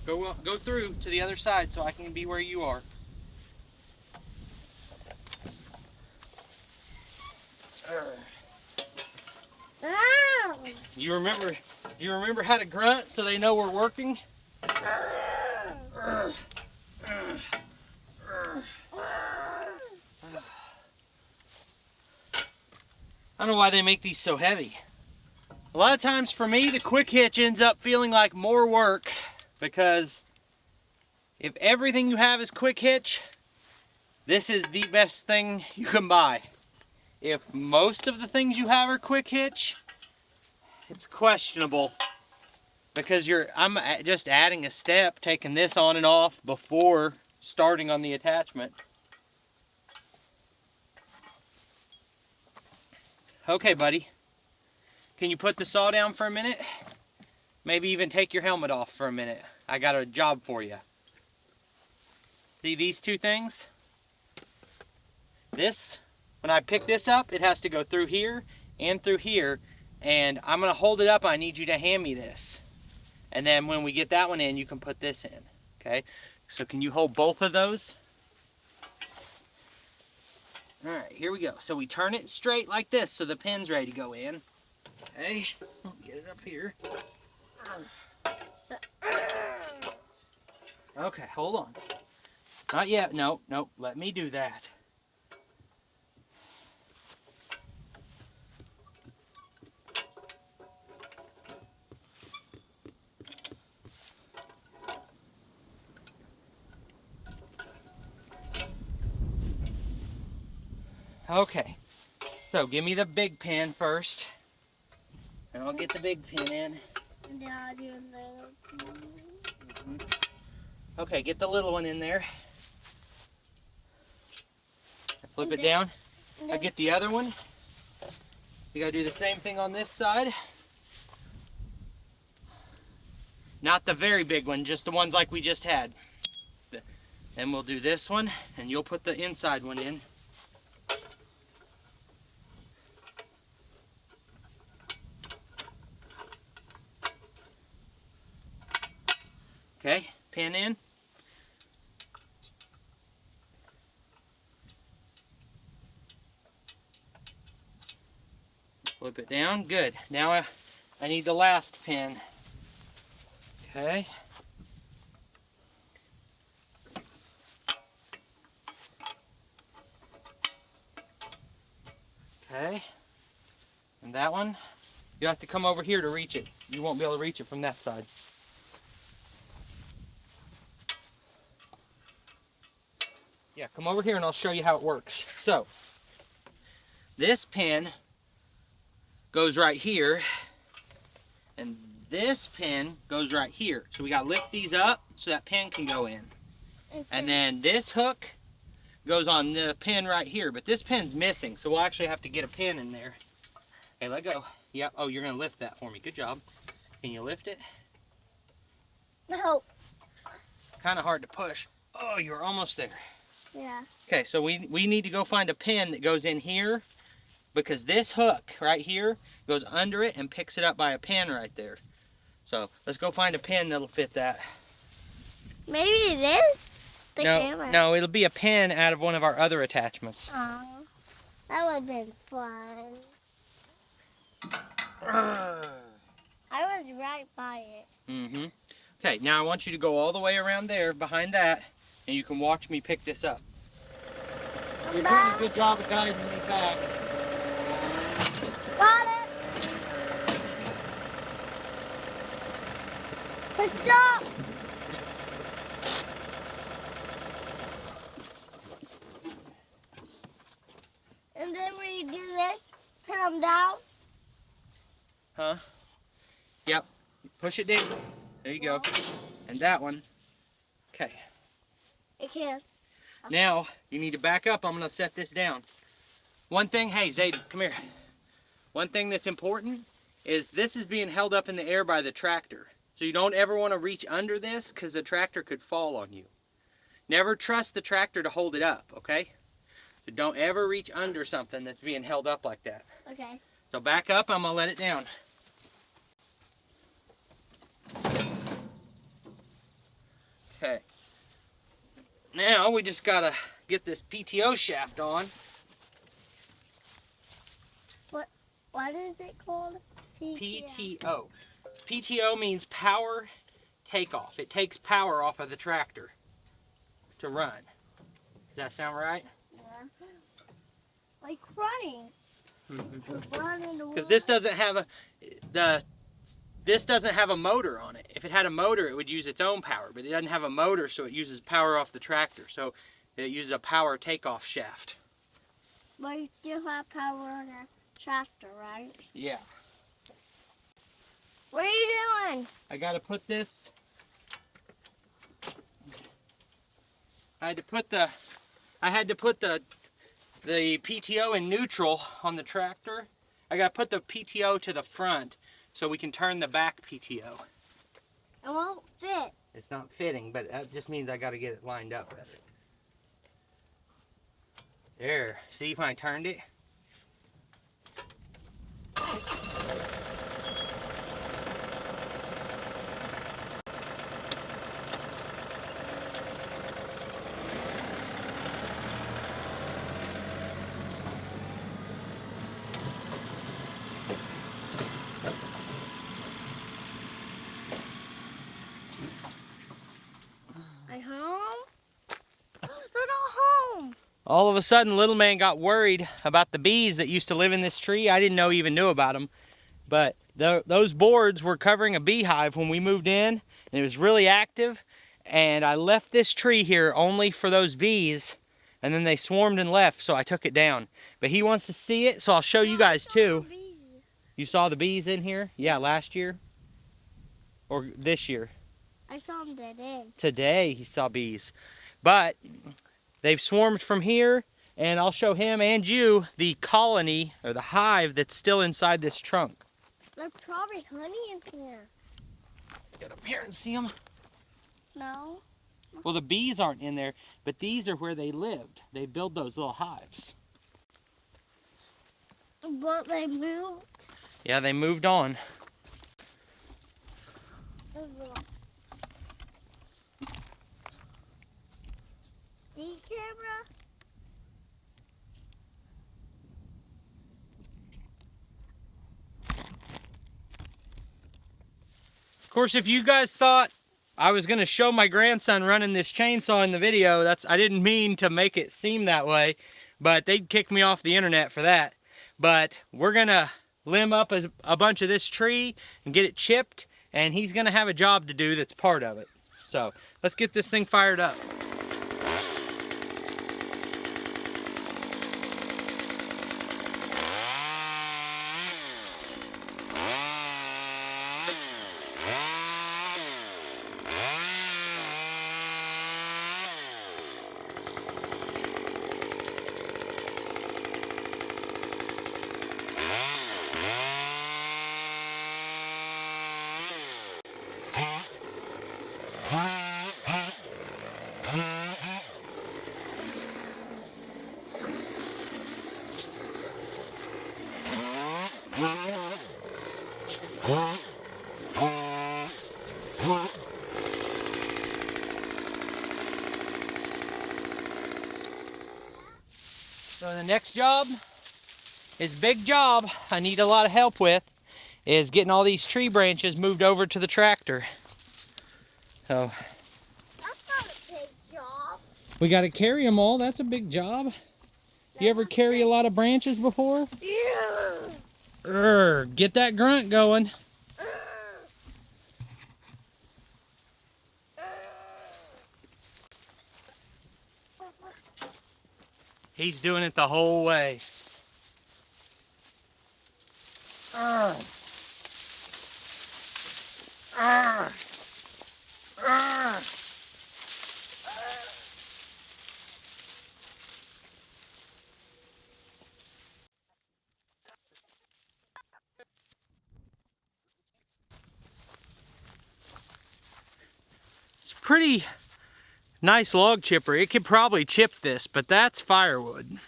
Go through to the other side so I can be where you are. You remember how to grunt so they know we're working? I don't know why they make these so heavy. A lot of times for me, the quick hitch ends up feeling like more work, because if everything you have is quick hitch, this is the best thing you can buy. If most of the things you have are quick hitch, it's questionable, because I'm just adding a step, taking this on and off before starting on the attachment. Okay, buddy. Can you put the saw down for a minute? Maybe even take your helmet off for a minute. I got a job for you. See these two things? This, when I pick this up, it has to go through here and through here. And I'm gonna hold it up. I need you to hand me this. And then when we get that one in, you can put this in, okay? So can you hold both of those? All right, here we go. So we turn it straight like this so the pin's ready to go in. Okay, get it up here. Okay, hold on. Not yet, no, let me do that. Okay, so give me the big pin first, and I'll get the big pin in. Okay, get the little one in there. Flip it down. I get the other one. You gotta do the same thing on this side. Not the very big one, just the ones like we just had. Then we'll do this one, and you'll put the inside one in. Okay, pin in. Flip it down, good. Now I need the last pin. Okay. Okay. And that one, you have to come over here to reach it. You won't be able to reach it from that side. Yeah, come over here and I'll show you how it works. So, this pin goes right here, and this pin goes right here. So we gotta lift these up so that pin can go in. And then this hook goes on the pin right here, but this pin's missing, so we'll actually have to get a pin in there. Okay, let go. Yep, oh, you're gonna lift that for me. Good job. Can you lift it? No. Kind of hard to push. Oh, you're almost there. Yeah. Okay, so we need to go find a pin that goes in here, because this hook right here goes under it and picks it up by a pin right there. So let's go find a pin that'll fit that. Maybe this? The camera. No, it'll be a pin out of one of our other attachments. Oh, that would have been fun. I was right by it. Mm-hmm. Okay, now I want you to go all the way around there behind that, and you can watch me pick this up. You're doing a good job of guiding me back. Got it. Push up. And then when you do this, put them down. Huh? Yep. Push it down. There you go. And that one. Okay. I can. Now, you need to back up. I'm going to set this down. One thing, hey, Zayden, come here. One thing that's important is this is being held up in the air by the tractor. So you don't ever want to reach under this, because the tractor could fall on you. Never trust the tractor to hold it up, okay? So don't ever reach under something that's being held up like that. Okay. So back up, I'm going to let it down. Okay. Now we just gotta get this PTO shaft on. What is it called? PTO. PTO means power takeoff. It takes power off of the tractor to run. Does that sound right? Yeah. Like running. Because this doesn't have this doesn't have a motor on it. If it had a motor, it would use its own power, but it doesn't have a motor, so it uses power off the tractor. So it uses a power takeoff shaft. But you still have power on a tractor, right? Yeah. What are you doing? I gotta put this. I had to put the PTO in neutral on the tractor. I gotta put the PTO to the front so we can turn the back PTO. It won't fit. It's not fitting, but that just means I gotta get it lined up better. There, see when I turned it? Are home? They're not home. All of a sudden, little man got worried about the bees that used to live in this tree. I didn't know he even knew about them. But those boards were covering a beehive when we moved in, and it was really active. And I left this tree here only for those bees, and then they swarmed and left, so I took it down. But he wants to see it, so I'll show you guys too. You saw the bees in here? Yeah, last year? Or this year? I saw them today. Today he saw bees. But they've swarmed from here, and I'll show him and you the colony, or the hive, that's still inside this trunk. There's probably honey in here. Get up here and see them. No. Well, the bees aren't in there, but these are where they lived. They build those little hives. But they moved. Yeah, they moved on. See, camera? Of course, if you guys thought I was going to show my grandson running this chainsaw in the video, I didn't mean to make it seem that way, but they'd kick me off the internet for that. But we're going to limb up a bunch of this tree and get it chipped, and he's going to have a job to do that's part of it. So let's get this thing fired up. So the next job is a big job I need a lot of help with, is getting all these tree branches moved over to the tractor. So That's not a big job. we got to carry them all. That's a big job. You ever carry a lot of branches before? Yeah. Get that grunt going. He's doing it the whole way. It's a pretty nice log chipper. It could probably chip this, but that's firewood.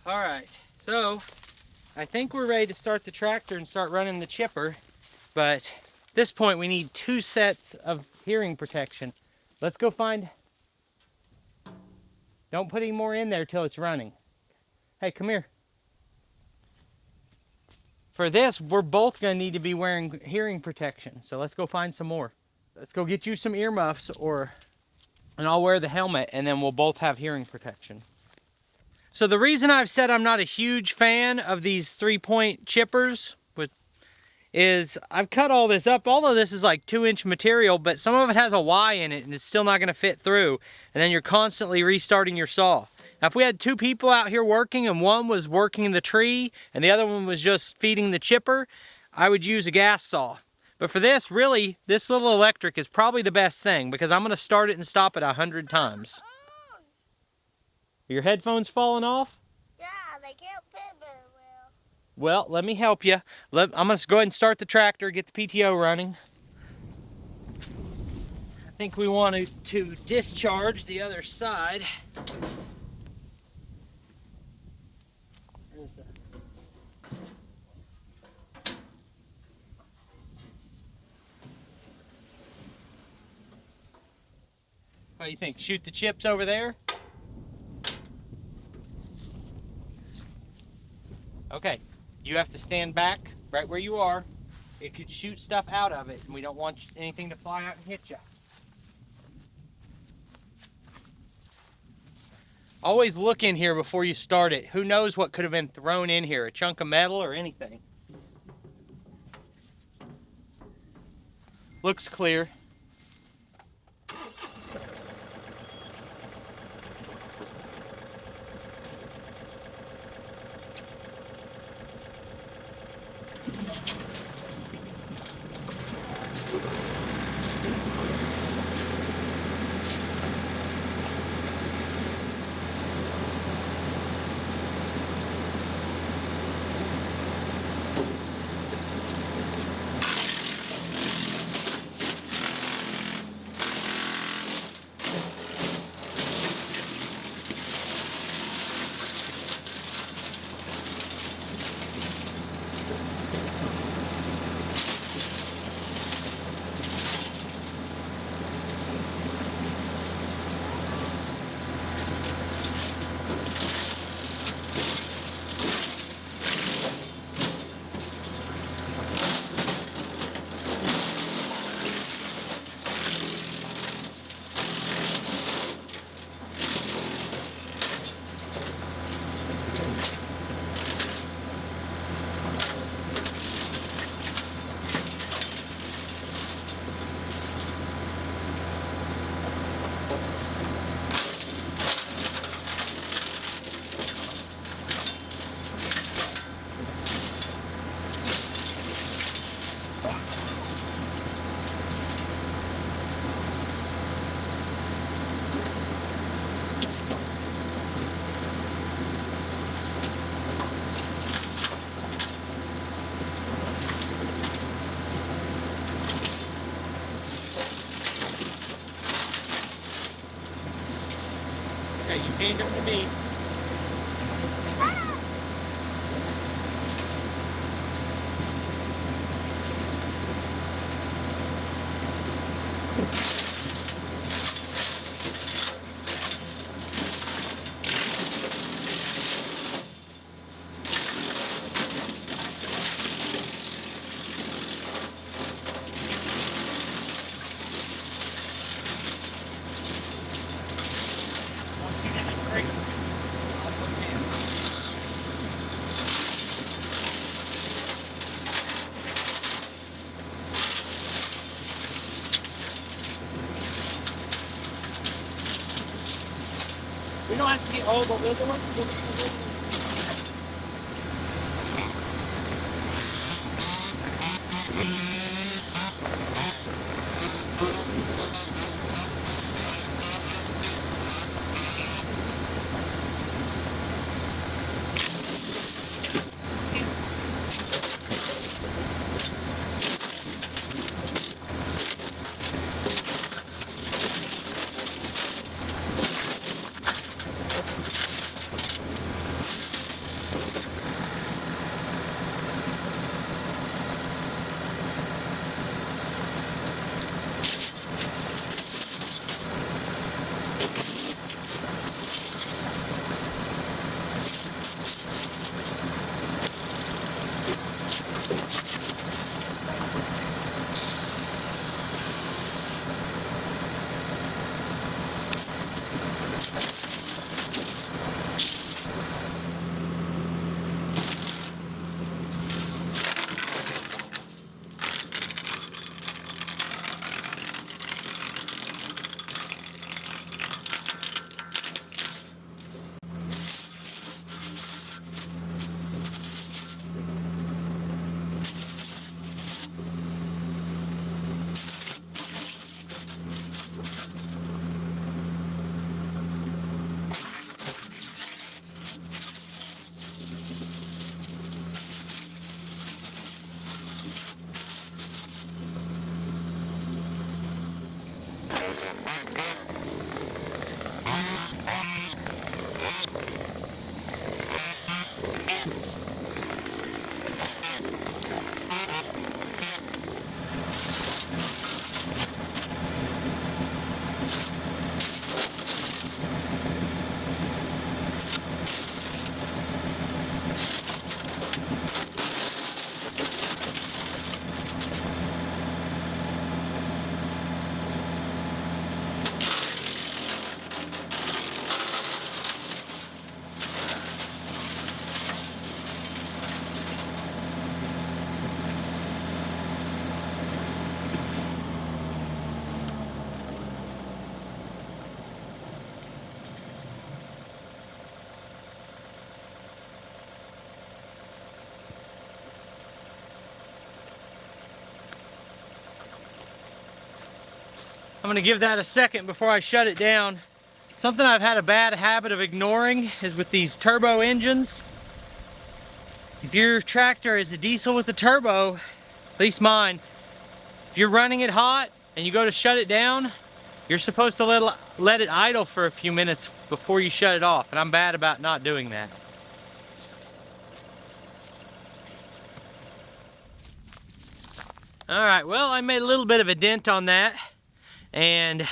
All right, So, I think we're ready to start the tractor and start running the chipper, but at this point we need 2 sets of hearing protection. Let's go find... Don't put any more in there till it's running. Hey, come here. For this, we're both gonna need to be wearing hearing protection, so let's go find some more. Let's go get you some earmuffs, and I'll wear the helmet, and then we'll both have hearing protection. So the reason I've said I'm not a huge fan of these 3-point chippers is I've cut all this up. Although this is like 2-inch material, but some of it has a Y in it and it's still not gonna fit through. And then you're constantly restarting your saw. Now if we had 2 people out here working and one was working the tree and the other one was just feeding the chipper, I would use a gas saw. But for this, really, this little electric is probably the best thing because I'm gonna start it and stop it 100 times. Are your headphones falling off? Yeah, they can't fit very well. Well, let me help you. I'm going to go ahead and start the tractor, get the PTO running. I think we want to discharge the other side. Where's the... What do you think? Shoot the chips over there? Okay. You have to stand back right where you are. It could shoot stuff out of it, and we don't want anything to fly out and hit you. Always look in here before you start it. Who knows what could have been thrown in here, a chunk of metal or anything. Looks clear. Okay, you hand them to me. We don't have to get all the little ones. I'm gonna give that a second before I shut it down. Something I've had a bad habit of ignoring is with these turbo engines. If your tractor is a diesel with a turbo, at least mine, if you're running it hot and you go to shut it down, you're supposed to let it idle for a few minutes before you shut it off, and I'm bad about not doing that. All right, well, I made a little bit of a dent on that, and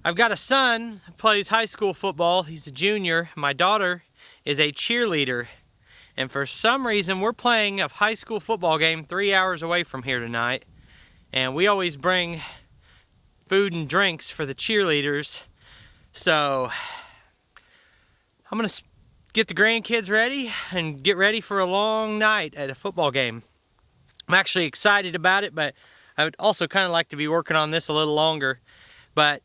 I've got a son who plays high school football. He's a junior. My daughter is a cheerleader, and for some reason we're playing a high school football game 3 hours away from here tonight, and we always bring food and drinks for the cheerleaders. So I'm gonna get the grandkids ready and get ready for a long night at a football game. I'm actually excited about it, but I would also kind of like to be working on this a little longer. But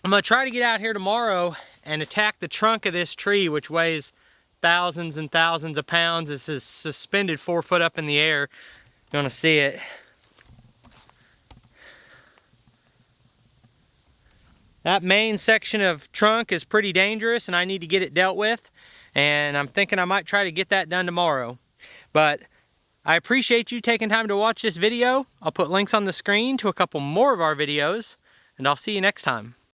I'm gonna try to get out here tomorrow and attack the trunk of this tree, which weighs thousands and thousands of pounds. This is suspended 4 foot up in the air. You're gonna see it. That main section of trunk is pretty dangerous and I need to get it dealt with. And I'm thinking I might try to get that done tomorrow. But I appreciate you taking time to watch this video. I'll put links on the screen to a couple more of our videos, and I'll see you next time.